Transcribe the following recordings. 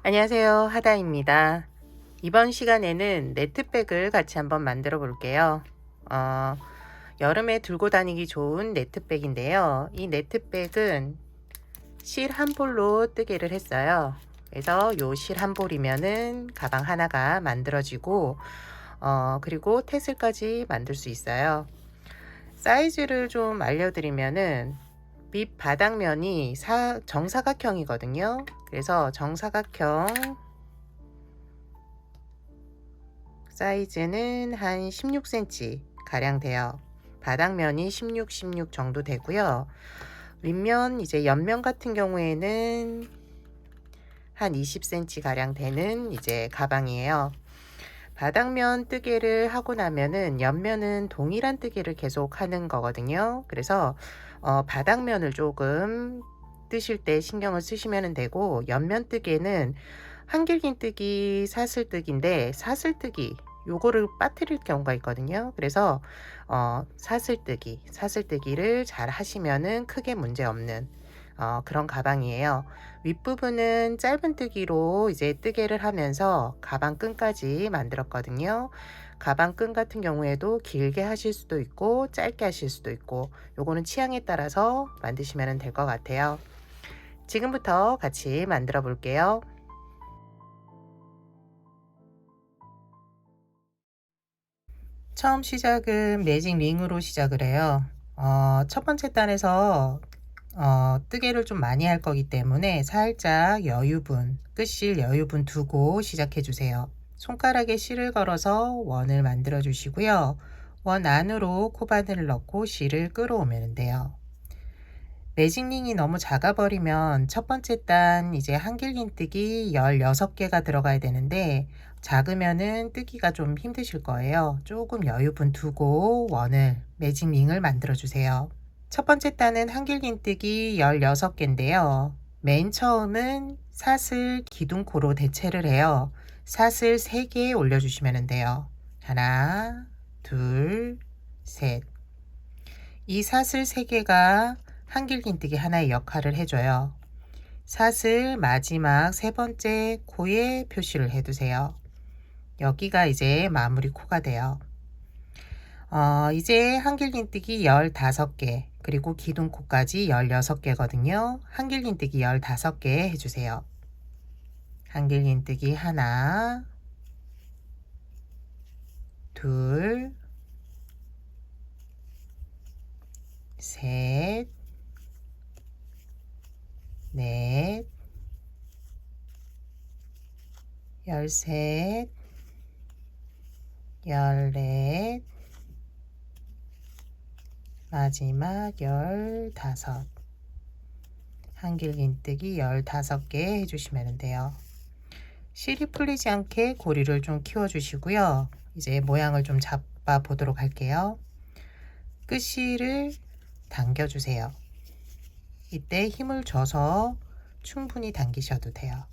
안녕하세요, 하다입니다. 이번 시간에는 네트백을 같이 한번 만들어 볼게요. 어, 여름에 들고 다니기 좋은 네트백인데요. 이 네트백은 실 한 볼로 뜨개를 했어요. 그래서 요 실 한 볼이면은 가방 하나가 만들어지고, 그리고 태슬까지 만들 수 있어요. 사이즈를 좀 알려드리면은 밑 바닥면이 정사각형이거든요. 그래서 정사각형 사이즈는 한 16cm 가량 돼요. 바닥면이 16 정도 되고요. 윗면 이제 옆면 같은 경우에는 한 20cm 가량 되는 이제 가방이에요. 바닥면 뜨개를 하고 나면은 옆면은 동일한 뜨개를 계속 하는 거거든요. 그래서 바닥면을 조금 뜨실 때 신경을 쓰시면 되고, 옆면 뜨개는 한길긴 뜨기, 사슬뜨기인데 사슬뜨기 요거를 빠뜨릴 경우가 있거든요. 그래서 사슬뜨기를 잘 하시면은 크게 문제 없는 그런 가방이에요. 윗부분은 짧은 뜨기로 이제 뜨개를 하면서 가방 끈까지 만들었거든요. 가방 끈 같은 경우에도 길게 하실 수도 있고 짧게 하실 수도 있고, 요거는 취향에 따라서 만드시면 될 것 같아요. 지금부터 같이 만들어 볼게요. 처음 시작은 매직 링으로 시작을 해요. 첫 번째 단에서 뜨개를 좀 많이 할 거기 때문에 살짝 여유분, 끝실 여유분 두고 시작해 주세요. 손가락에 실을 걸어서 원을 만들어 주시고요. 원 안으로 코바늘을 넣고 실을 끌어오면 돼요. 매직링이 너무 작아 버리면 첫 번째 단 이제 한길긴뜨기 16개가 들어가야 되는데, 작으면은 뜨기가 좀 힘드실 거예요. 조금 여유분 두고 원을 매직링을 만들어 주세요. 첫 번째 단은 한길긴뜨기 16개인데요. 맨 처음은 사슬 기둥코로 대체를 해요. 사슬 3개 올려주시면 돼요. 하나, 둘, 셋. 이 사슬 3개가 한길긴뜨기 하나의 역할을 해줘요. 사슬 마지막 세 번째 코에 표시를 해두세요. 여기가 이제 마무리 코가 돼요. 이제 한길긴뜨기 15개, 그리고 기둥코까지 16개거든요. 한길긴뜨기 15개 해주세요. 한길긴뜨기 하나, 둘, 셋, 넷, 13, 14, 마지막 15. 한길긴뜨기 15개 해주시면 돼요. 실이 풀리지 않게 고리를 좀 키워 주시고요. 이제 모양을 좀 잡아 보도록 할게요. 끝실을 당겨 주세요. 이때 힘을 줘서 충분히 당기셔도 돼요.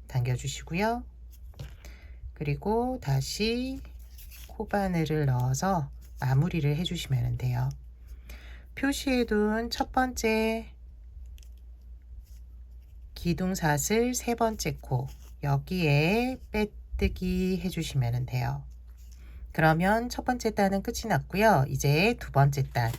당겨 주시고요. 그리고 다시 코바늘을 넣어서 마무리를 해 주시면 돼요. 표시해둔 첫 번째 기둥사슬 세 번째 코, 여기에 빼뜨기 해주시면 돼요. 그러면 첫 번째 단은 끝이 났고요. 이제 두 번째 단.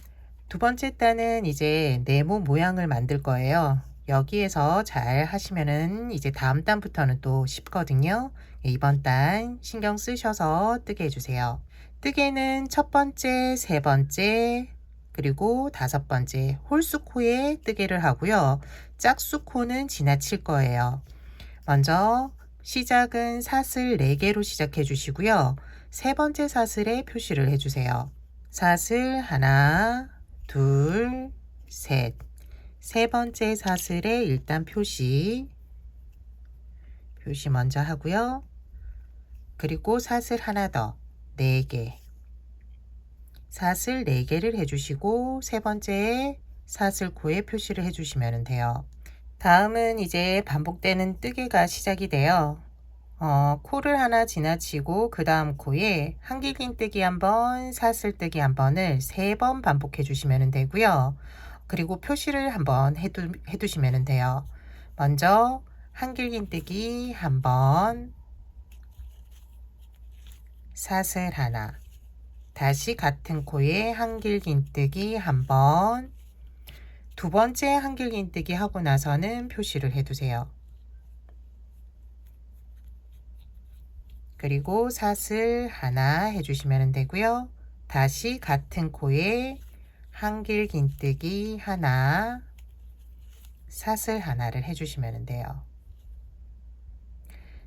두 번째 단은 이제 네모 모양을 만들 거예요. 여기에서 잘 하시면은 이제 다음 단부터는 또 쉽거든요. 이번 단 신경 쓰셔서 뜨게 해주세요. 뜨개는 첫 번째, 세 번째, 그리고 다섯 번째 홀수코에 뜨개를 하고요. 짝수코는 지나칠 거예요. 먼저 시작은 사슬 4개로 시작해 주시고요. 세 번째 사슬에 표시를 해 주세요. 사슬 하나, 둘, 셋. 세 번째 사슬에 일단 표시 먼저 하고요. 그리고 사슬 하나 더, 4개. 사슬 4개를 해주시고 세 번째 사슬코에 표시를 해주시면 돼요. 다음은 이제 반복되는 뜨개가 시작이 돼요. 코를 하나 지나치고 그 다음 코에 한길긴뜨기 한번, 사슬뜨기 한 번을 3번 반복해 주시면 되고요. 그리고 표시를 한번 해두시면 돼요. 먼저 한길긴뜨기 한 번, 사슬 하나, 다시 같은 코에 한길긴뜨기 한 번, 두 번째 한길긴뜨기 하고 나서는 표시를 해두세요. 그리고 사슬 하나 해주시면 되고요. 다시 같은 코에 한길긴뜨기 하나, 사슬 하나를 해주시면 돼요.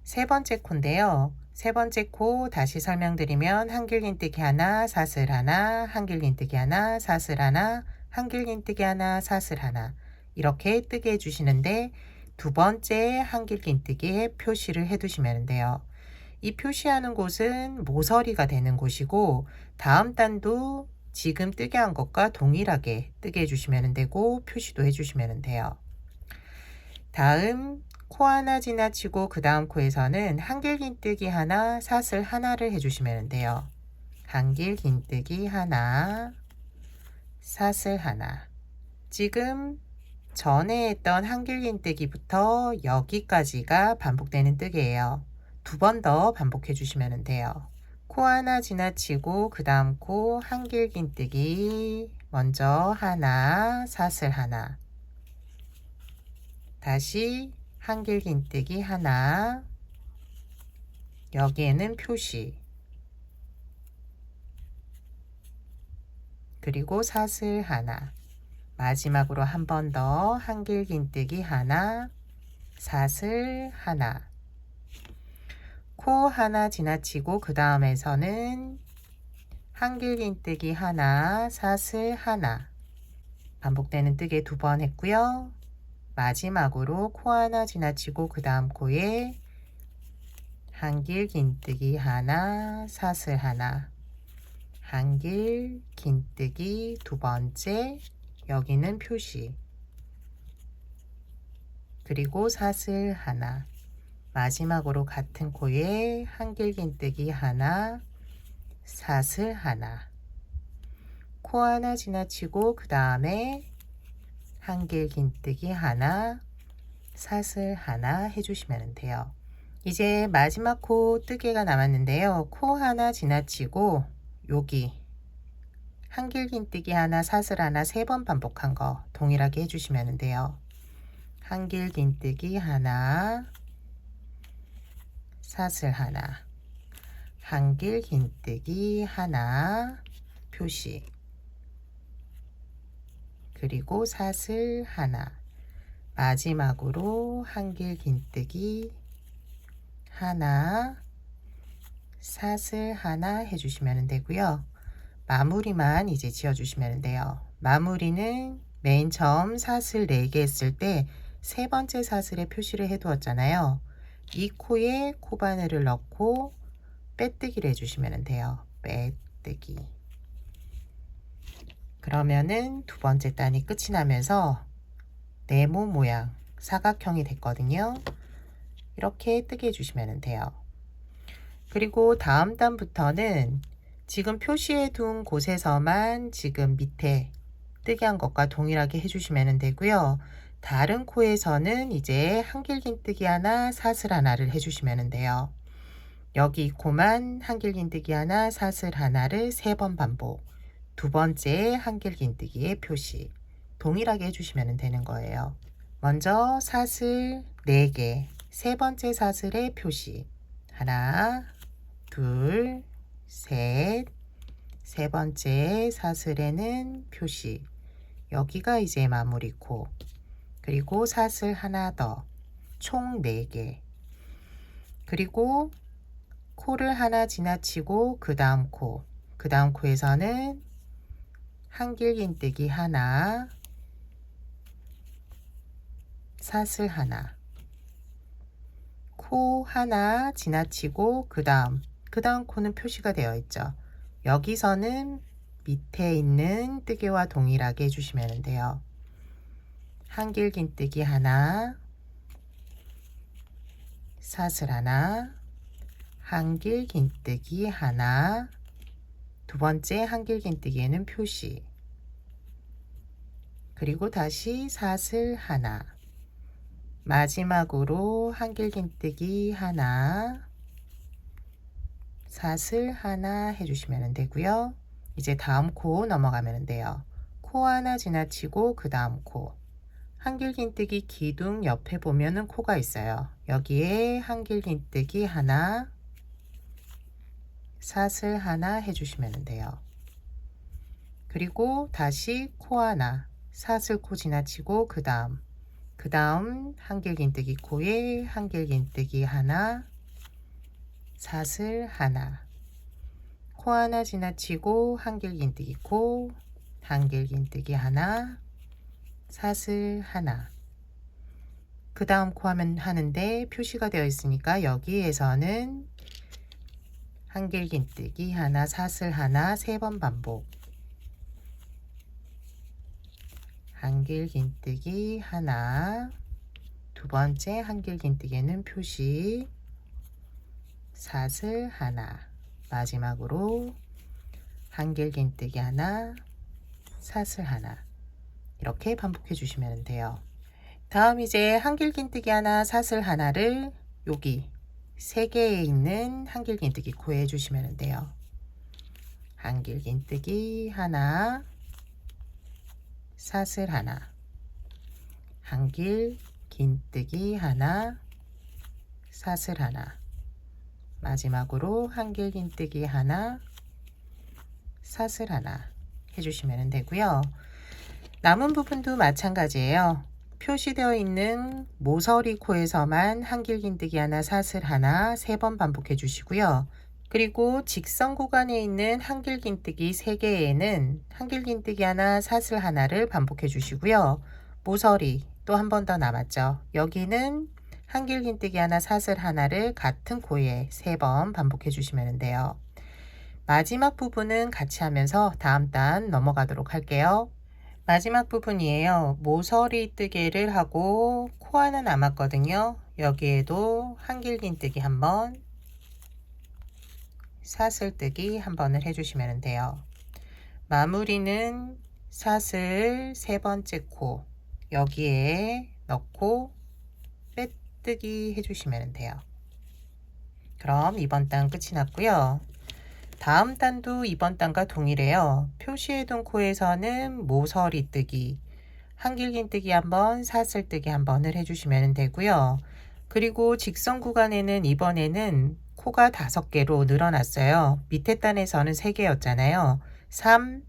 세 번째 코인데요. 세 번째 코 다시 설명드리면 한길긴뜨기 하나, 사슬 하나, 한길긴뜨기 하나, 사슬 하나, 한길긴뜨기 하나, 사슬 하나 이렇게 뜨게 해주시는데 두 번째 한길긴뜨기에 표시를 해두시면 돼요. 이 표시하는 곳은 모서리가 되는 곳이고 다음 단도 지금 뜨게 한 것과 동일하게 뜨게 해주시면 되고 표시도 해주시면 돼요. 다음 코 하나 지나치고 그 다음 코에서는 한길긴뜨기 하나, 사슬 하나를 해주시면 돼요. 한길긴뜨기 하나, 사슬 하나. 지금 전에 했던 한길긴뜨기부터 여기까지가 반복되는 뜨개예요. 두 번 더 반복해 주시면 돼요. 코 하나 지나치고 그 다음 코 한길긴뜨기 먼저 하나, 사슬 하나, 다시 한길긴뜨기 하나, 여기에는 표시, 그리고 사슬 하나, 마지막으로 한 번 더 한길긴뜨기 하나, 사슬 하나, 코 하나 지나치고 그 다음에서는 한길긴뜨기 하나, 사슬 하나, 반복되는 뜨개 두 번 했고요. 마지막으로 코 하나 지나치고 그 다음 코에 한길긴뜨기 하나, 사슬 하나, 한길긴뜨기 두 번째, 여기는 표시, 그리고 사슬 하나, 마지막으로 같은 코에 한길긴뜨기 하나, 사슬 하나, 코 하나 지나치고 그 다음에 한길긴뜨기 하나, 사슬 하나 해주시면 돼요. 이제 마지막 코 뜨개가 남았는데요. 코 하나 지나치고 여기 한길긴뜨기 하나, 사슬 하나 세 번 반복한 거 동일하게 해주시면 돼요. 한길긴뜨기 하나, 사슬 하나, 한길긴뜨기 하나, 표시, 그리고 사슬 하나, 마지막으로 한길긴뜨기 하나, 사슬 하나 해주시면 되고요. 마무리만 이제 지어주시면 돼요. 마무리는 맨 처음 사슬 4개 했을 때 세 번째 사슬에 표시를 해두었잖아요. 이 코에 코바늘을 넣고 빼뜨기를 해주시면 돼요. 빼뜨기. 그러면은 두 번째 단이 끝이 나면서 네모 모양 사각형이 됐거든요. 이렇게 뜨게 해주시면 돼요. 그리고 다음 단부터는 지금 표시해 둔 곳에서만 지금 밑에 뜨게 한 것과 동일하게 해주시면 되고요. 다른 코에서는 이제 한길긴뜨기 하나, 사슬 하나를 해주시면 돼요. 여기 이 코만 한길긴뜨기 하나, 사슬 하나를 세 번 반복, 두 번째 한길긴뜨기의 표시 동일하게 해주시면 되는 거예요. 먼저 사슬 4개, 세 번째 사슬의 표시 하나, 둘, 셋, 세 번째 사슬에는 표시, 여기가 이제 마무리 코, 그리고 사슬 하나 더, 총 4개, 그리고 코를 하나 지나치고 그 다음 코, 그 다음 코에서는 한길긴뜨기 하나, 사슬 하나, 코 하나 지나치고 그 다음 코는 표시가 되어 있죠. 여기서는 밑에 있는 뜨개와 동일하게 해주시면 돼요. 한길긴뜨기 하나, 사슬 하나, 한길긴뜨기 하나, 두 번째 한길긴뜨기에는 표시, 그리고 다시 사슬 하나, 마지막으로 한길긴뜨기 하나, 사슬 하나 해주시면 되고요. 이제 다음 코 넘어가면 돼요. 코 하나 지나치고 그 다음 코. 한길긴뜨기 기둥 옆에 보면은 코가 있어요. 여기에 한길긴뜨기 하나, 사슬 하나 해주시면 돼요. 그리고 다시 코 하나, 사슬 코 지나치고 그 다음 한길긴뜨기 코에 한길긴뜨기 하나, 사슬 하나, 코 하나 지나치고 한길긴뜨기 코, 한길긴뜨기 하나, 사슬 하나. 그 다음 코 하면 하는데 표시가 되어 있으니까 여기에서는 한길긴뜨기 하나, 사슬 하나 3번 반복. 한길긴뜨기 하나, 두 번째 한길긴뜨기에는 표시, 사슬 하나, 마지막으로 한길긴뜨기 하나, 사슬 하나. 이렇게 반복해 주시면 돼요. 다음 이제 한길긴뜨기 하나, 사슬 하나를 여기 3개에 있는 한길긴뜨기 코에 해주시면 돼요. 한길긴뜨기 하나, 사슬 하나, 한길긴뜨기 하나, 사슬 하나, 마지막으로 한길긴뜨기 하나, 사슬 하나 해주시면 되고요. 남은 부분도 마찬가지예요. 표시되어 있는 모서리 코에서만 한길긴뜨기 하나, 사슬 하나 3번 반복해 주시고요. 그리고 직선 구간에 있는 한길긴뜨기 3개에는 한길긴뜨기 하나, 사슬 하나를 반복해 주시고요. 모서리 또 한 번 더 남았죠. 여기는 한길긴뜨기 하나, 사슬 하나를 같은 코에 3번 반복해 주시면 돼요. 마지막 부분은 같이 하면서 다음 단 넘어가도록 할게요. 마지막 부분이에요. 모서리 뜨개를 하고 코 하나 남았거든요. 여기에도 한길긴뜨기 한번, 사슬뜨기 한 번을 해주시면 돼요. 마무리는 사슬 3번째 코 여기에 넣고 빼뜨기 해주시면 돼요. 그럼 이번 단 끝이 났고요. 다음 단도 이번 단과 동일해요. 표시해둔 코에서는 모서리 뜨기, 한길긴뜨기 한번, 사슬뜨기 한 번을 해주시면 되고요. 그리고 직선 구간에는 이번에는 코가 5개로 늘어났어요. 밑에 단에서는 3개였잖아요. 3,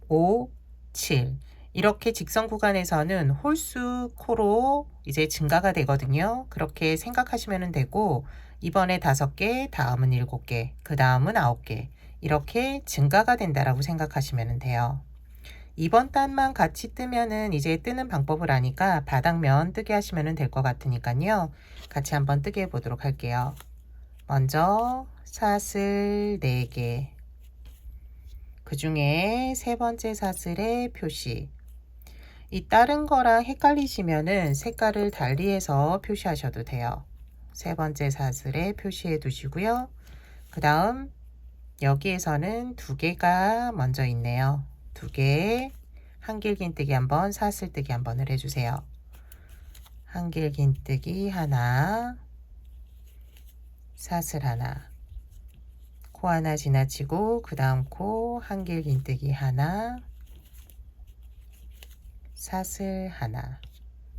5, 7 이렇게 직선 구간에서는 홀수 코로 이제 증가가 되거든요. 그렇게 생각하시면 되고 이번에 5개, 다음은 7개, 그 다음은 9개 이렇게 증가가 된다라고 생각하시면 돼요. 이번 단만 같이 뜨면은 이제 뜨는 방법을 아니까 바닥면 뜨게 하시면 될 것 같으니까요. 같이 한번 뜨게 해 보도록 할게요. 먼저 사슬 4개, 그 중에 3번째 사슬의 표시. 이 다른 거랑 헷갈리시면은 색깔을 달리해서 표시하셔도 돼요. 3번째 사슬에 표시해 두시고요. 그 다음 여기에서는 2개가 먼저 있네요. 2개, 한길긴뜨기 한번, 사슬뜨기 한 번을 해주세요. 한길긴뜨기 하나, 사슬 하나, 코 하나 지나치고 그 다음 코 한길긴뜨기 하나, 사슬 하나.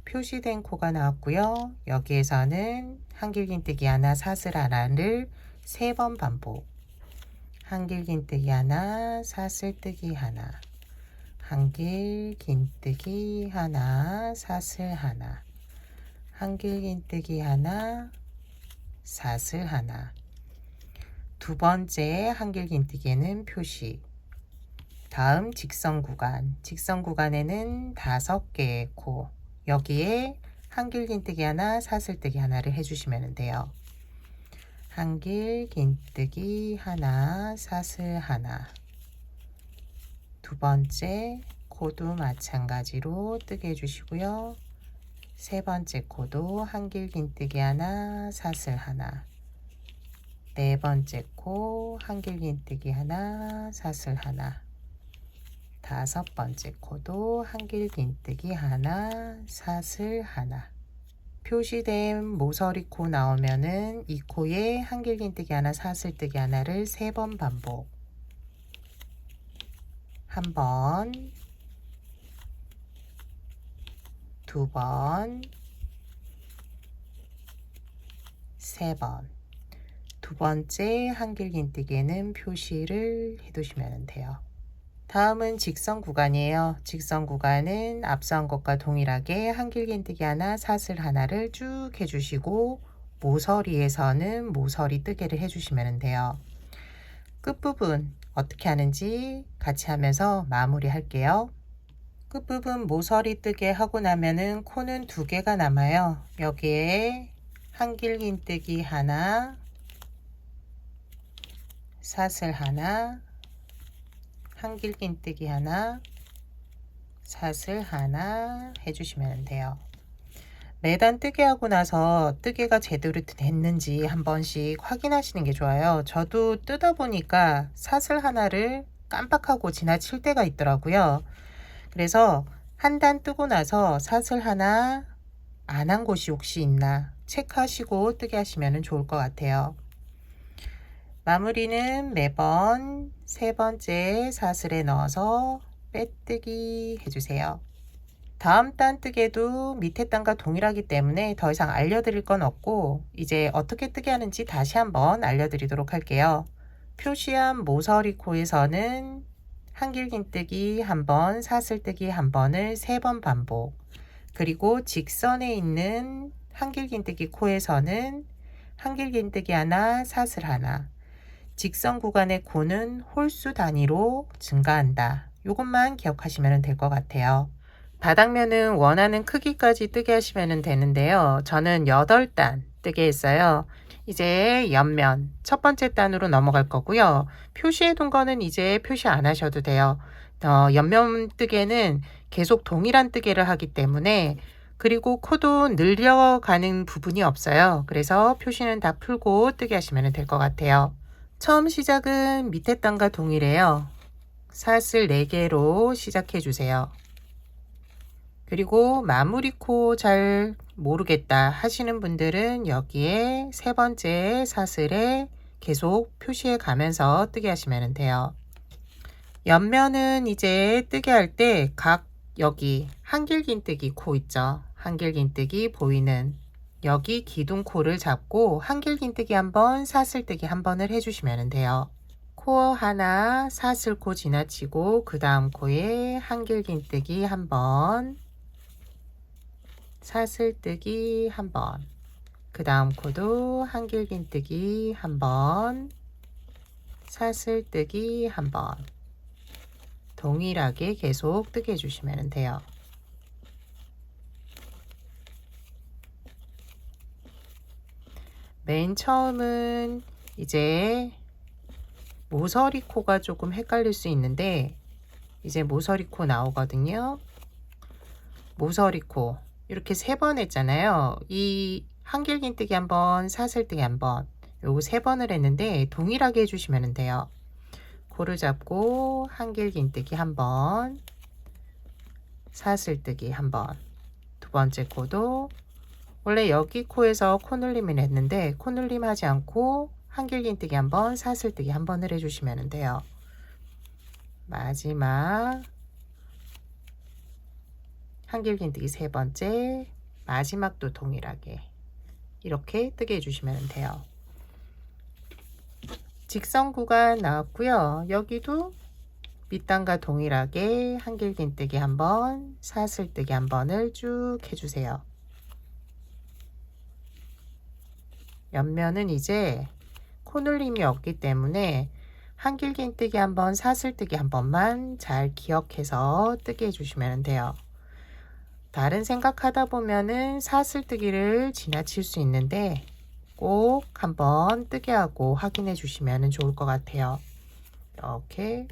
표시된 코가 나왔고요. 여기에서는 한길긴뜨기 하나, 사슬 하나를 3번 반복. 한길긴뜨기 하나, 사슬뜨기 하나, 한길긴뜨기 하나, 사슬 하나, 한길긴뜨기 하나, 사슬 하나. 두 번째 한길긴뜨기에는 표시. 다음 직선 구간에는 5개의 코. 여기에 한길긴뜨기 하나, 사슬뜨기 하나를 해주시면 돼요. 한길긴뜨기 하나, 사슬 하나. 두 번째 코도 마찬가지로 뜨게 해주시고요. 3번째 코도 한길긴뜨기 하나, 사슬 하나. 4번째 코 한길긴뜨기 하나, 사슬 하나. 5번째 코도 한길긴뜨기 하나, 사슬 하나. 표시된 모서리 코 나오면은 이 코에 한길긴뜨기 하나, 사슬뜨기 하나를 3번 반복. 한 번, 2번, 3번. 두 번째 한길긴뜨기에는 표시를 해두시면 돼요. 다음은 직선 구간이에요. 직선 구간은 앞서 한 것과 동일하게 한길긴뜨기 하나, 사슬 하나를 쭉 해주시고 모서리에서는 모서리 뜨개를 해주시면 돼요. 끝부분 어떻게 하는지 같이 하면서 마무리 할게요. 끝부분 모서리 뜨개 하고 나면은 코는 2개가 남아요. 여기에 한길긴뜨기 하나, 사슬 하나, 한길긴뜨기 하나, 사슬 하나 해주시면 돼요. 매단 뜨개 하고 나서 뜨개가 제대로 됐는지 한 번씩 확인하시는 게 좋아요. 저도 뜯어 보니까 사슬 하나를 깜빡하고 지나칠 때가 있더라고요. 그래서 한 단 뜨고 나서 사슬 하나 안 한 곳이 혹시 있나 체크하시고 뜨게 하시면 좋을 것 같아요. 마무리는 매번 3번째 사슬에 넣어서 빼뜨기 해주세요. 다음 단 뜨개도 밑에 단과 동일하기 때문에 더 이상 알려드릴 건 없고 이제 어떻게 뜨게 하는지 다시 한번 알려드리도록 할게요. 표시한 모서리 코에서는 한길긴뜨기 한 번, 사슬뜨기 한 번을 3번 반복. 그리고 직선에 있는 한길긴뜨기 코에서는 한길긴뜨기 하나, 사슬 하나. 직선 구간의 코는 홀수 단위로 증가한다. 이것만 기억하시면 될 것 같아요. 바닥면은 원하는 크기까지 뜨게 하시면 되는데요. 저는 8단 뜨게 했어요. 이제 옆면 첫 번째 단으로 넘어갈 거고요. 표시해 둔 거는 이제 표시 안 하셔도 돼요. 옆면 뜨개는 계속 동일한 뜨개를 하기 때문에 그리고 코도 늘려가는 부분이 없어요. 그래서 표시는 다 풀고 뜨게 하시면 될 것 같아요. 처음 시작은 밑에 단과 동일해요. 사슬 4개로 시작해 주세요. 그리고 마무리 코 잘 모르겠다 하시는 분들은 여기에 3번째 사슬에 계속 표시해 가면서 뜨게 하시면 돼요. 옆면은 이제 뜨게 할 때 각 여기 한길긴뜨기 코 있죠. 한길긴뜨기 보이는 여기 기둥코를 잡고 한길긴뜨기 한 번, 사슬뜨기 한 번을 해주시면 돼요. 코 하나 사슬코 지나치고 그 다음 코에 한길긴뜨기 한 번, 사슬뜨기 한 번, 그 다음 코도 한길긴뜨기 한 번, 사슬뜨기 한 번, 동일하게 계속 뜨게 해주시면 돼요. 맨 처음은 이제 모서리 코가 조금 헷갈릴 수 있는데 이제 모서리 코 나오거든요. 모서리 코 이렇게 3번 했잖아요. 이 한길긴뜨기 한 번, 사슬뜨기 한 번, 요거 3번을 했는데 동일하게 해주시면 돼요. 코를 잡고 한길긴뜨기 한 번, 사슬뜨기 한 번, 두 번째 코도 원래 여기 코에서 코늘림을 했는데 코늘림 하지 않고 한길긴뜨기 한 번, 사슬뜨기 한 번을 해주시면 돼요. 마지막 한길긴뜨기 3번째, 마지막도 동일하게 이렇게 뜨게 해주시면 돼요. 직선 구간 나왔고요. 여기도 밑단과 동일하게 한길긴뜨기 한 번, 사슬뜨기 한 번을 쭉 해주세요. 옆면은 이제 코늘림이 없기 때문에 한길긴뜨기 한 번, 사슬뜨기 한 번만 잘 기억해서 뜨게 해주시면 돼요. 다른 생각하다 보면은 사슬뜨기를 지나칠 수 있는데 꼭 한번 뜨게 하고 확인해 주시면 좋을 것 같아요. 이렇게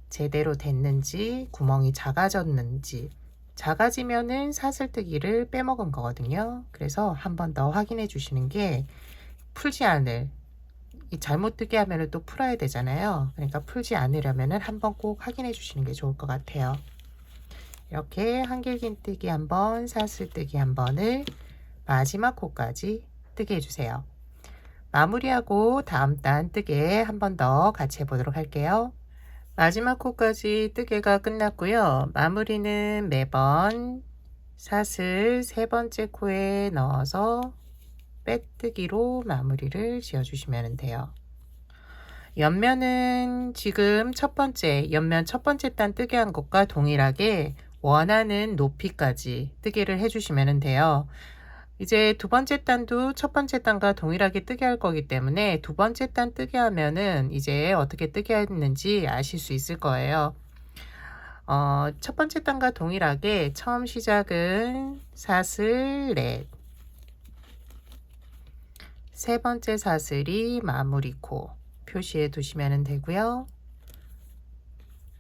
제대로 됐는지, 구멍이 작아졌는지, 작아지면은 사슬뜨기를 빼먹은 거거든요. 그래서 한 번 더 확인해 주시는 게 풀지 않을, 이 잘못 뜨게 하면 또 풀어야 되잖아요. 그러니까 풀지 않으려면 한번 꼭 확인해 주시는 게 좋을 것 같아요. 이렇게 한길긴뜨기 한 번, 사슬뜨기 한 번을 마지막 코까지 뜨게 해주세요. 마무리하고 다음 단 뜨개 한 번 더 같이 해보도록 할게요. 마지막 코까지 뜨개가 끝났고요. 마무리는 매번 사슬 세 번째 코에 넣어서 빼뜨기로 마무리를 지어주시면 돼요. 옆면은 지금 옆면 첫 번째 단 뜨개 한 것과 동일하게 원하는 높이까지 뜨개를 해주시면 돼요. 이제 두 번째 단도 첫 번째 단과 동일하게 뜨게 할 거기 때문에 두 번째 단 뜨게 하면은 이제 어떻게 뜨게 했는지 아실 수 있을 거예요. 첫 번째 단과 동일하게 처음 시작은 사슬 넷, 세 번째 사슬이 마무리 코 표시해 두시면 되고요.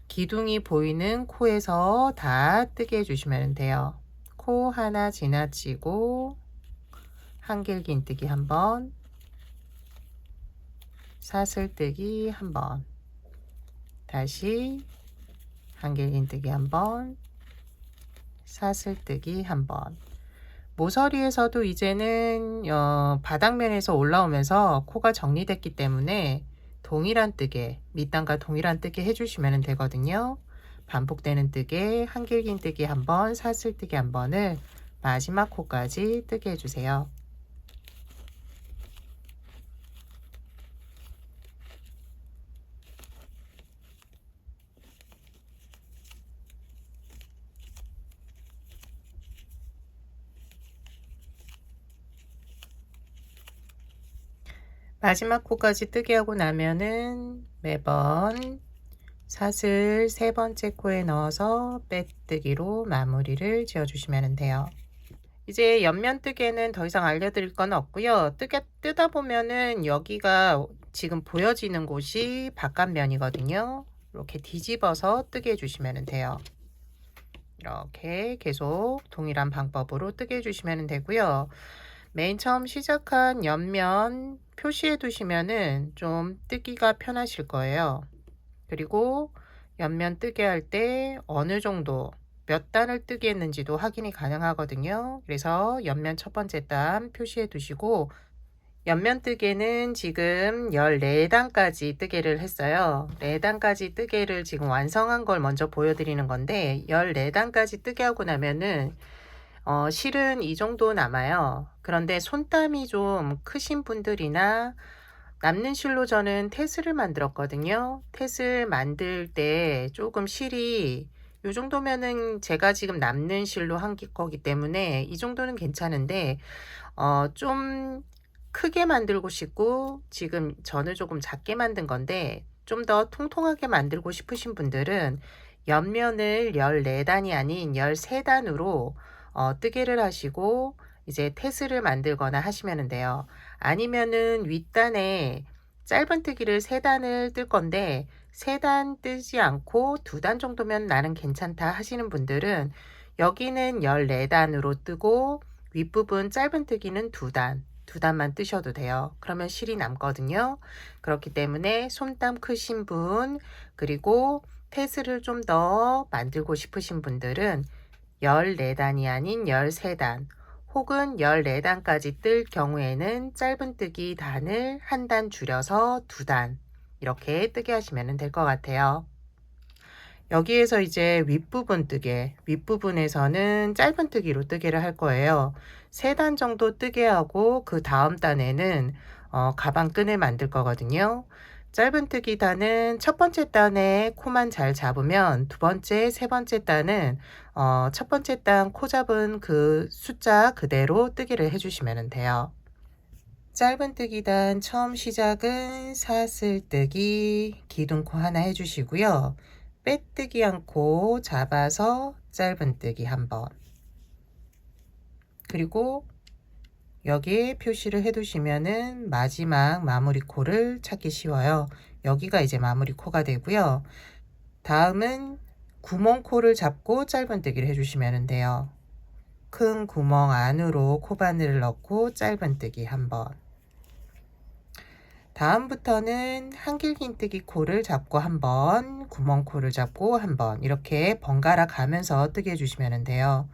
기둥이 보이는 코에서 다 뜨게 해주시면 돼요. 코 하나 지나치고 한길긴뜨기 한번, 사슬뜨기 한번, 다시 한길긴뜨기 한번, 사슬뜨기 한번. 모서리에서도 이제는 바닥면에서 올라오면서 코가 정리됐기 때문에 동일한 뜨개, 밑단과 동일한 뜨개 해주시면 되거든요. 반복되는 뜨개, 한길긴뜨기 한번, 사슬뜨기 한 번을 마지막 코까지 뜨게 해주세요. 마지막 코까지 뜨게 하고 나면은 매번 사슬 세 번째 코에 넣어서 빼뜨기로 마무리를 지어 주시면 돼요. 이제 옆면 뜨개는 더 이상 알려드릴 건 없고요. 뜨다 보면은 여기가 지금 보여지는 곳이 바깥면이거든요. 이렇게 뒤집어서 뜨게 해주시면 돼요. 이렇게 계속 동일한 방법으로 뜨게 해주시면 되고요. 맨 처음 시작한 옆면 표시해 두시면은 좀 뜨기가 편하실 거예요. 그리고 옆면 뜨게 할 때 어느 정도 몇 단을 뜨게 했는지도 확인이 가능하거든요. 그래서 옆면 첫 번째 단 표시해 두시고, 옆면 뜨개는 지금 14단까지 뜨개를 했어요. 4단까지 뜨개를 지금 완성한 걸 먼저 보여드리는 건데, 14단까지 뜨게 하고 나면은 실은 이 정도 남아요. 그런데 손땀이 좀 크신 분들이나 남는 실로 저는 테스를 만들었거든요. 테스 만들 때 조금 실이 이 정도면은 제가 지금 남는 실로 한 거기 때문에 이 정도는 괜찮은데 좀 크게 만들고 싶고, 지금 저는 조금 작게 만든 건데 좀 더 통통하게 만들고 싶으신 분들은 옆면을 14단이 아닌 13단으로 뜨개를 하시고 이제 테스를 만들거나 하시면 돼요. 아니면은 윗단에 짧은뜨기를 3단을 뜰 건데 3단 뜨지 않고 2단 정도면 나는 괜찮다 하시는 분들은 여기는 14단으로 뜨고 윗부분 짧은뜨기는 2단만 뜨셔도 돼요. 그러면 실이 남거든요. 그렇기 때문에 손땀 크신 분, 그리고 테스를 좀 더 만들고 싶으신 분들은 14단이 아닌 13단 혹은 14단까지 뜰 경우에는 짧은뜨기 단을 한 단 줄여서 2단 이렇게 뜨게 하시면 될 것 같아요. 여기에서 이제 윗부분 뜨개, 윗부분에서는 짧은뜨기로 뜨개를 할 거예요. 3단 정도 뜨게 하고 그 다음 단에는 가방끈을 만들 거거든요. 짧은뜨기 단은 첫 번째 단에 코만 잘 잡으면 두 번째, 세 번째 단은 첫 번째 단 코 잡은 그 숫자 그대로 뜨기를 해주시면 돼요. 짧은뜨기 단 처음 시작은 사슬뜨기, 기둥코 하나 해주시고요. 빼뜨기 한 코 잡아서 짧은뜨기 한번, 그리고 여기에 표시를 해 두시면은 마지막 마무리 코를 찾기 쉬워요. 여기가 이제 마무리 코가 되고요. 다음은 구멍코를 잡고 짧은뜨기를 해주시면 돼요. 큰 구멍 안으로 코바늘을 넣고 짧은뜨기 한번, 다음부터는 한길긴뜨기 코를 잡고 한번, 구멍코를 잡고 한번 이렇게 번갈아 가면서 뜨게 해주시면 돼요.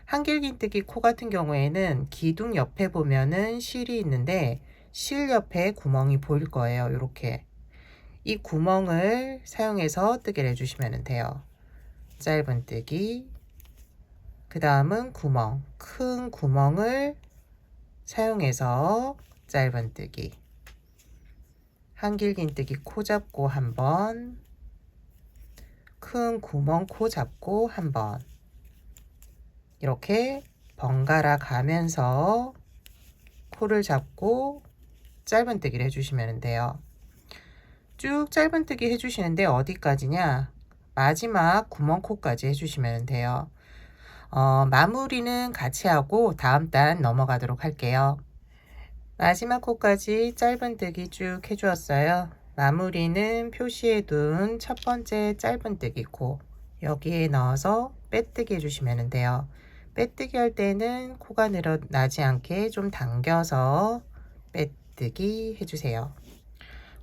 한길긴뜨기 코 같은 경우에는 기둥 옆에 보면은 실이 있는데 실 옆에 구멍이 보일 거예요. 이렇게 이 구멍을 사용해서 뜨개를 해주시면 돼요. 짧은뜨기, 그 다음은 구멍, 큰 구멍을 사용해서 짧은뜨기, 한길긴뜨기 코 잡고 한번, 큰 구멍 코 잡고 한번, 이렇게 번갈아 가면서 코를 잡고 짧은뜨기를 해주시면 돼요. 쭉 짧은뜨기 해주시는데 어디까지냐? 마지막 구멍코까지 해주시면 돼요. 마무리는 같이 하고 다음 단 넘어가도록 할게요. 마지막 코까지 짧은뜨기 쭉 해주었어요. 마무리는 표시해 둔 첫 번째 짧은뜨기 코 여기에 넣어서 빼뜨기 해주시면 돼요. 빼뜨기 할 때는 코가 늘어나지 않게 좀 당겨서 빼뜨기 해주세요.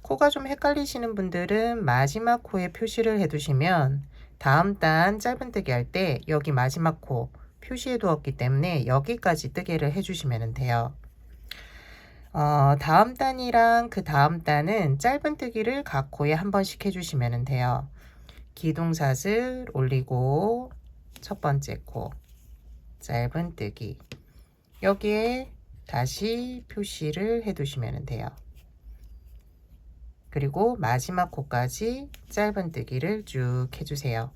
코가 좀 헷갈리시는 분들은 마지막 코에 표시를 해두시면 다음 단 짧은뜨기 할 때 여기 마지막 코 표시해 두었기 때문에 여기까지 뜨개를 해주시면 돼요. 다음 단이랑 그 다음 단은 짧은뜨기를 각 코에 한 번씩 해주시면 돼요. 기둥사슬 올리고 첫 번째 코 짧은뜨기, 여기에 다시 표시를 해두시면 돼요. 그리고 마지막 코까지 짧은뜨기를 쭉 해주세요.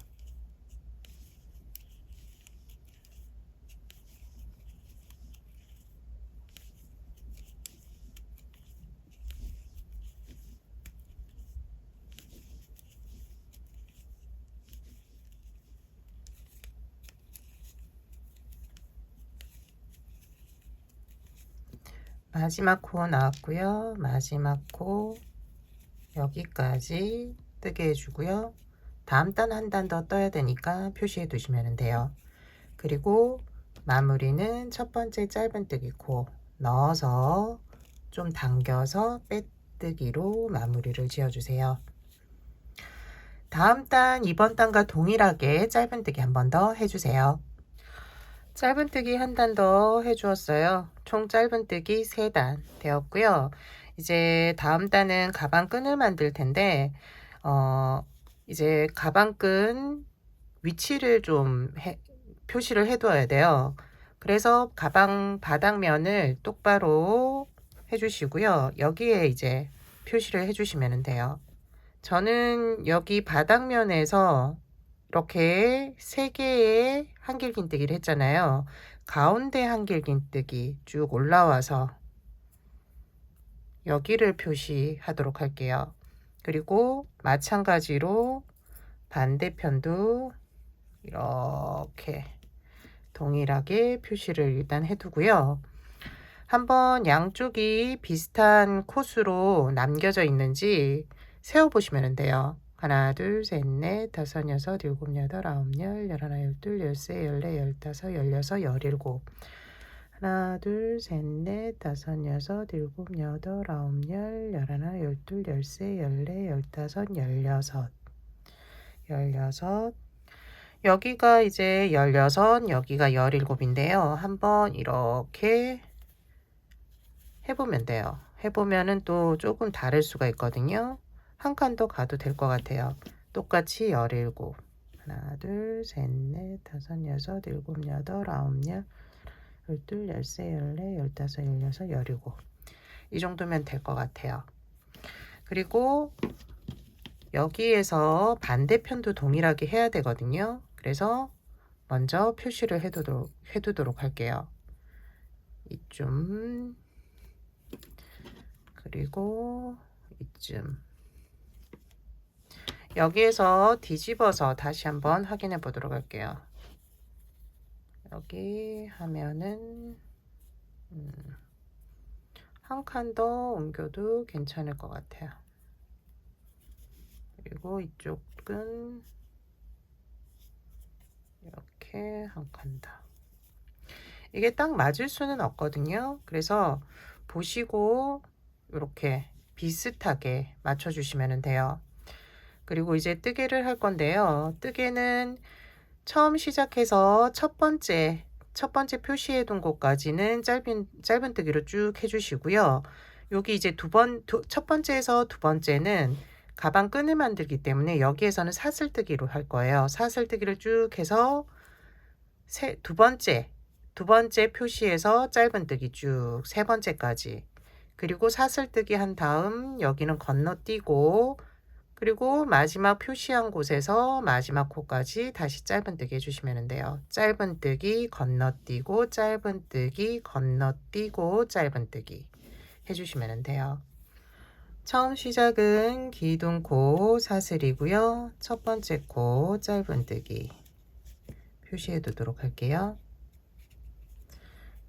마지막 코 나왔고요. 마지막 코 여기까지 뜨게 해주고요. 다음 단 한 단 더 떠야 되니까 표시해 두시면 돼요. 그리고 마무리는 첫 번째 짧은뜨기 코 넣어서 좀 당겨서 빼뜨기로 마무리를 지어주세요. 다음 단 이번 단과 동일하게 짧은뜨기 한 번 더 해주세요. 짧은뜨기 한 단 더 해주었어요. 총 짧은뜨기 3단 되었고요. 이제 다음 단은 가방끈을 만들 텐데 이제 가방끈 위치를 좀 표시를 해둬야 돼요. 그래서 가방 바닥면을 똑바로 해주시고요. 여기에 이제 표시를 해주시면 돼요. 저는 여기 바닥면에서 이렇게 3개의 한길긴뜨기를 했잖아요. 가운데 한길긴뜨기 쭉 올라와서 여기를 표시하도록 할게요. 그리고 마찬가지로 반대편도 이렇게 동일하게 표시를 일단 해두고요. 한번 양쪽이 비슷한 코스로 남겨져 있는지 세어보시면 돼요. 하나, 둘, 셋, 넷, 다섯, 여섯, 일곱, 여덟, 아홉, 열, 열하나, 열둘, 열세, 열네, 열다섯, 열여섯, 열일곱. 하나, 둘, 셋, 넷, 다섯, 여섯, 일곱, 여덟, 아홉, 열, 열하나, 열둘, 열세, 열네, 열다섯, 열여섯. 여기가 이제 16, 여기가 17인데요. 한번 이렇게 해보면 돼요. 해보면은 또 조금 다를 수가 있거든요. 한 칸 더 가도 될 것 같아요. 똑같이 17. 하나, 둘, 셋, 넷, 다섯, 여섯, 일곱, 여덟, 아홉, 열, 열둘, 열세, 열네, 열다섯, 열여섯, 열일곱. 이 정도면 될 것 같아요. 그리고 여기에서 반대편도 동일하게 해야 되거든요. 그래서 먼저 표시를 해두도록 할게요. 이쯤, 그리고 이쯤. 여기에서 뒤집어서 다시 한번 확인해 보도록 할게요. 여기 하면은 한 칸 더 옮겨도 괜찮을 것 같아요. 그리고 이쪽은 이렇게 한 칸 더. 이게 딱 맞을 수는 없거든요. 그래서 보시고 이렇게 비슷하게 맞춰주시면 돼요. 그리고 이제 뜨개를 할 건데요. 뜨개는 처음 시작해서 첫 번째 첫 번째 표시해 둔 곳까지는 짧은뜨기로 쭉 해주시고요. 여기 이제 첫 번째에서 두 번째는 가방 끈을 만들기 때문에 여기에서는 사슬뜨기로 할 거예요. 사슬뜨기를 쭉 해서 두 번째 표시에서 짧은뜨기 쭉 세 번째까지, 그리고 사슬뜨기 한 다음 여기는 건너뛰고, 그리고 마지막 표시한 곳에서 마지막 코까지 다시 짧은뜨기 해주시면 돼요. 짧은뜨기 건너뛰고 짧은뜨기 건너뛰고 짧은뜨기 해주시면 돼요. 처음 시작은 기둥코 사슬이고요. 첫 번째 코 짧은뜨기 표시해 두도록 할게요.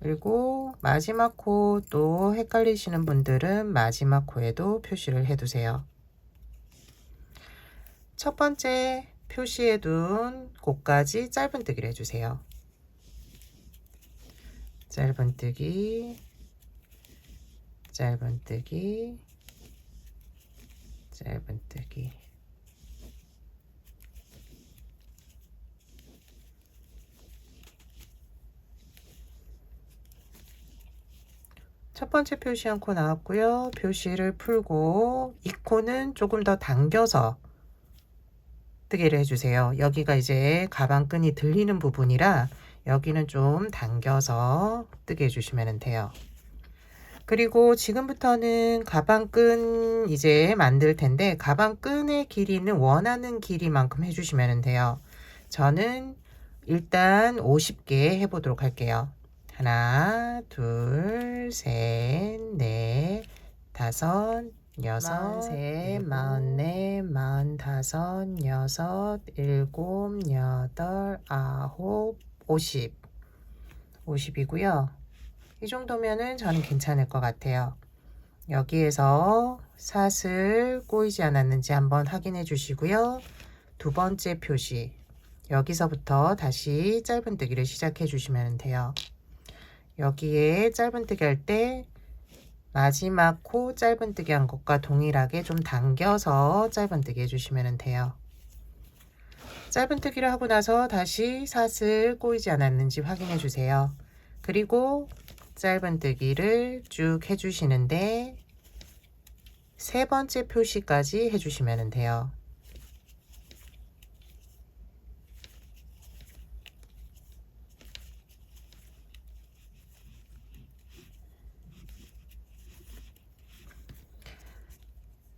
그리고 마지막 코 또 헷갈리시는 분들은 마지막 코에도 표시를 해 두세요. 첫 번째 표시해 둔 곳까지 짧은뜨기를 해주세요. 짧은뜨기, 짧은뜨기, 짧은뜨기. 첫 번째 표시한 코 나왔고요. 표시를 풀고 이 코는 조금 더 당겨서 뜨개를 해주세요. 여기가 이제 가방끈이 들리는 부분이라 여기는 좀 당겨서 뜨게 해주시면 돼요. 그리고 지금부터는 가방끈 이제 만들 텐데 가방끈의 길이는 원하는 길이만큼 해주시면 돼요. 저는 일단 50개 해보도록 할게요. 하나, 둘, 셋, 넷, 다섯, 여섯, 셋, 마흔넷, 마흔다섯, 여섯, 일곱, 여덟, 아홉, 50. 50이고요. 이 정도면은 저는 괜찮을 것 같아요. 여기에서 사슬 꼬이지 않았는지 한번 확인해 주시고요. 두 번째 표시, 여기서부터 다시 짧은뜨기를 시작해 주시면 돼요. 여기에 짧은뜨기 할 때 마지막 코 짧은뜨기 한 것과 동일하게 좀 당겨서 짧은뜨기 해주시면 돼요. 짧은뜨기를 하고 나서 다시 사슬 꼬이지 않았는지 확인해 주세요. 그리고 짧은뜨기를 쭉 해주시는데 세 번째 표시까지 해주시면 돼요.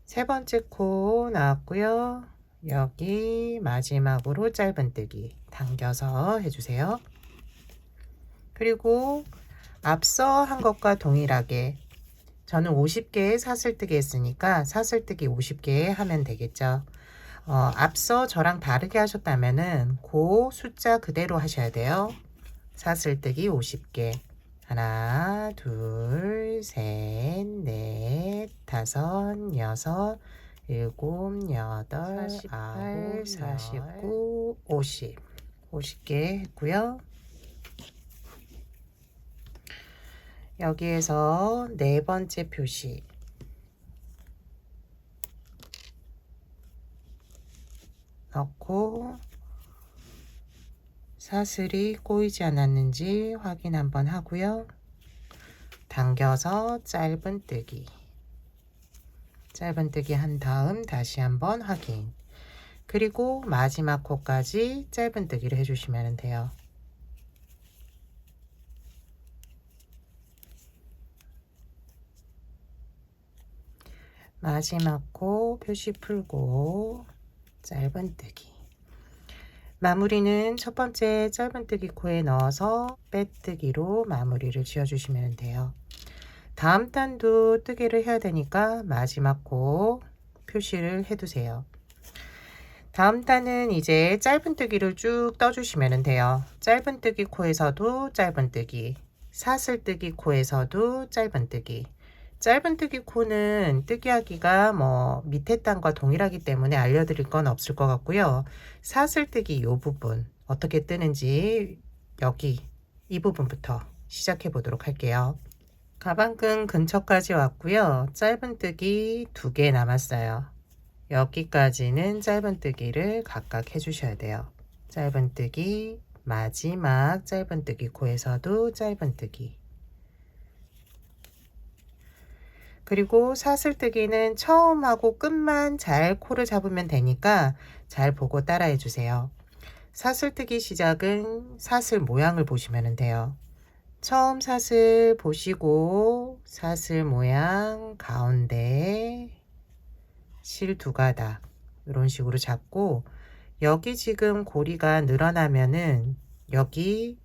세 번째 코 나왔고요. 여기 마지막으로 짧은뜨기 당겨서 해주세요. 그리고 앞서 한 것과 동일하게 저는 50개 사슬뜨기 했으니까 사슬뜨기 50개 하면 되겠죠. 앞서 저랑 다르게 하셨다면은 그 숫자 그대로 하셔야 돼요. 사슬뜨기 50개. 하나, 둘, 셋, 넷, 다섯, 여섯, 일곱, 여덟, 48, 49, 50. 50개 했고요. 여기에서 네 번째 표시 넣고 사슬이 꼬이지 않았는지 확인 한번 하고요. 당겨서 짧은뜨기 한 다음 다시 한번 확인, 그리고 마지막 코까지 짧은뜨기를 해주시면 돼요. 마지막 코 표시 풀고 짧은뜨기. 마무리는 첫 번째 짧은뜨기 코에 넣어서 빼뜨기로 마무리를 지어주시면 돼요. 다음 단도 뜨개를 해야 되니까 마지막 코 표시를 해두세요. 다음 단은 이제 짧은뜨기를 쭉 떠주시면 돼요. 짧은뜨기 코에서도 짧은뜨기, 사슬뜨기 코에서도 짧은뜨기. 짧은뜨기 코는 뜨기하기가 밑에 단과 동일하기 때문에 알려드릴 건 없을 것 같고요. 사슬뜨기 이 부분 어떻게 뜨는지 여기 이 부분부터 시작해 보도록 할게요. 가방끈 근처까지 왔고요. 짧은뜨기 2개 남았어요. 여기까지는 짧은뜨기를 각각 해주셔야 돼요. 짧은뜨기, 마지막 짧은뜨기 코에서도 짧은뜨기. 그리고 사슬뜨기는 처음하고 끝만 잘 코를 잡으면 되니까 잘 보고 따라해 주세요. 사슬뜨기 시작은 사슬 모양을 보시면 돼요. 처음 사슬 보시고 사슬 모양 가운데 실 2가닥 이런 식으로 잡고, 여기 지금 고리가 늘어나면은 여기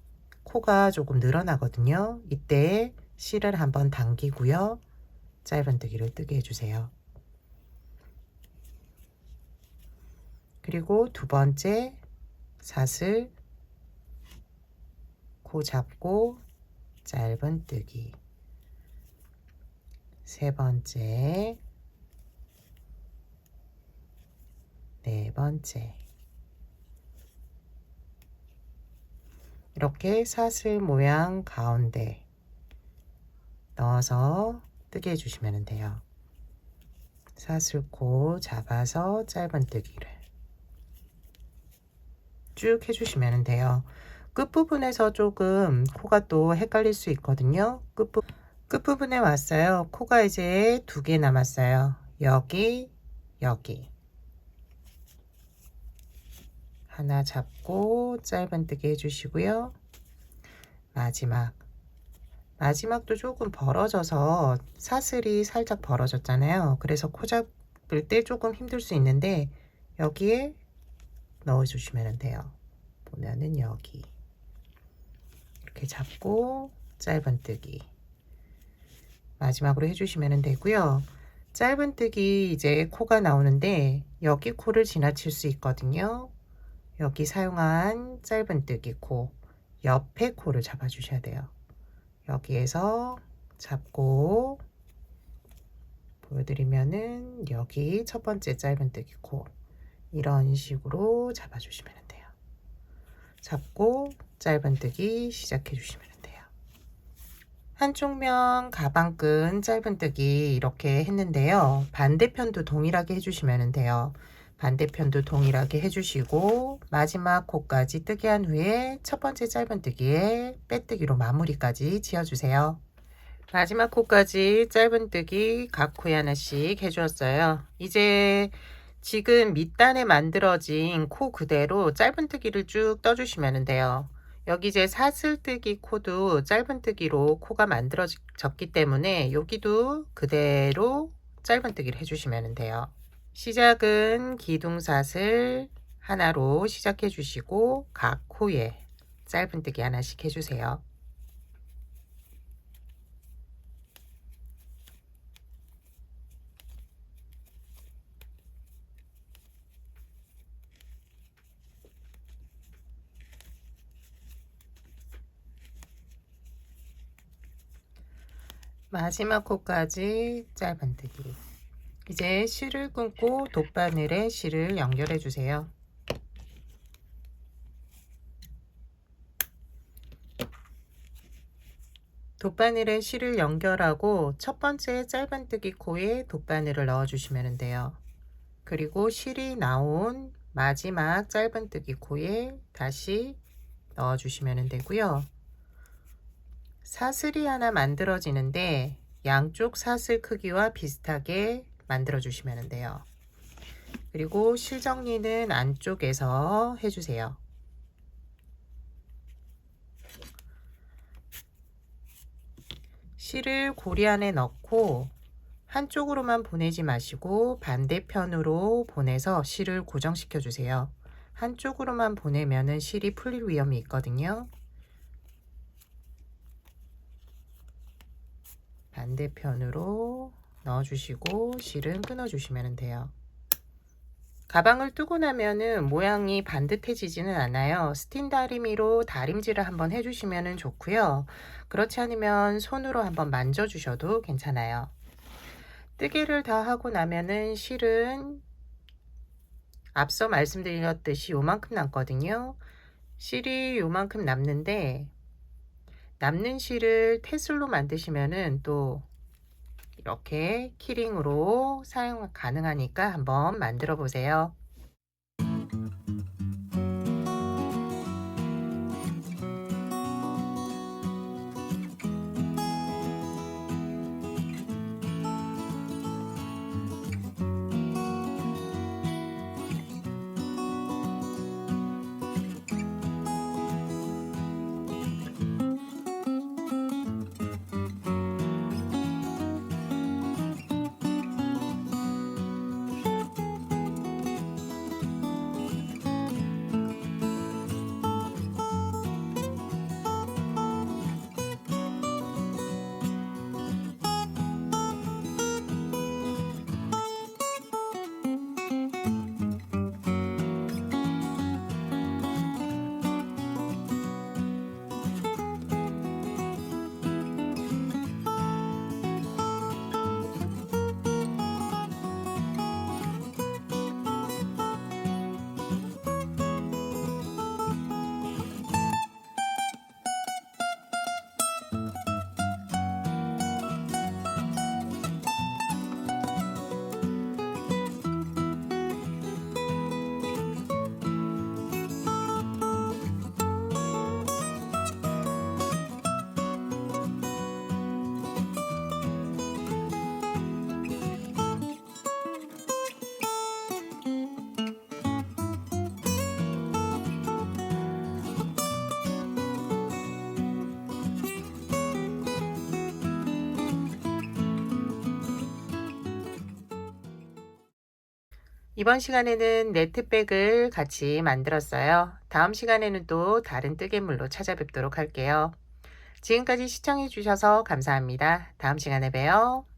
코가 조금 늘어나거든요. 이때 실을 한번 당기고요. 짧은뜨기를 뜨게 해주세요. 그리고 2번째 사슬 코 잡고 짧은뜨기. 3번째, 4번째. 이렇게 사슬 모양 가운데 넣어서 뜨게 해주시면 돼요. 사슬코 잡아서 짧은뜨기를 쭉 해주시면 돼요. 끝부분에서 조금 코가 또 헷갈릴 수 있거든요. 끝부분에 왔어요. 코가 이제 2개 남았어요. 여기, 여기. 하나 잡고 짧은뜨기 해주시고요. 마지막도 조금 벌어져서 사슬이 살짝 벌어졌잖아요. 그래서 코 잡을 때 조금 힘들 수 있는데 여기에 넣어주시면 돼요. 보면은 여기 이렇게 잡고 짧은뜨기 마지막으로 해주시면 되고요. 짧은뜨기 이제 코가 나오는데 여기 코를 지나칠 수 있거든요. 여기 사용한 짧은뜨기 코 옆에 코를 잡아 주셔야 돼요. 여기에서 잡고 보여드리면은 여기 첫 번째 짧은뜨기 코 이런 식으로 잡아 주시면 돼요. 잡고 짧은뜨기 시작해 주시면 돼요. 한쪽 면 가방끈 짧은뜨기 이렇게 했는데요. 반대편도 동일하게 해주시면 돼요. 반대편도 동일하게 해주시고 마지막 코까지 뜨게 한 후에 첫 번째 짧은뜨기에 빼뜨기로 마무리까지 지어주세요. 마지막 코까지 짧은뜨기 각 코에 하나씩 해주었어요. 이제 지금 밑단에 만들어진 코 그대로 짧은뜨기를 쭉 떠주시면 돼요. 여기 이제 사슬뜨기 코도 짧은뜨기로 코가 만들어졌기 때문에 여기도 그대로 짧은뜨기를 해주시면 돼요. 시작은 기둥사슬 하나로 시작해 주시고 각 코에 짧은뜨기 하나씩 해주세요. 마지막 코까지 짧은뜨기. 이제 실을 끊고 돗바늘에 실을 연결해 주세요. 돗바늘에 실을 연결하고 첫 번째 짧은뜨기 코에 돗바늘을 넣어 주시면 돼요. 그리고 실이 나온 마지막 짧은뜨기 코에 다시 넣어 주시면 되고요. 사슬이 하나 만들어지는데 양쪽 사슬 크기와 비슷하게 만들어 주시면 돼요. 그리고 실 정리는 안쪽에서 해주세요. 실을 고리 안에 넣고 한쪽으로만 보내지 마시고 반대편으로 보내서 실을 고정시켜 주세요. 한쪽으로만 보내면은 실이 풀릴 위험이 있거든요. 반대편으로 넣어주시고 실은 끊어주시면 돼요. 가방을 뜨고 나면은 모양이 반듯해지지는 않아요. 스틴 다리미로 다림질을 한번 해주시면 좋고요. 그렇지 않으면 손으로 한번 만져주셔도 괜찮아요. 뜨개를 다 하고 나면은 실은 앞서 말씀드렸듯이 요만큼 남거든요. 실이 요만큼 남는데 남는 실을 테슬로 만드시면은 또 이렇게 키링으로 사용 가능하니까 한번 만들어 보세요. 이번 시간에는 네트백을 같이 만들었어요. 다음 시간에는 또 다른 뜨개물로 찾아뵙도록 할게요. 지금까지 시청해 주셔서 감사합니다. 다음 시간에 봬요.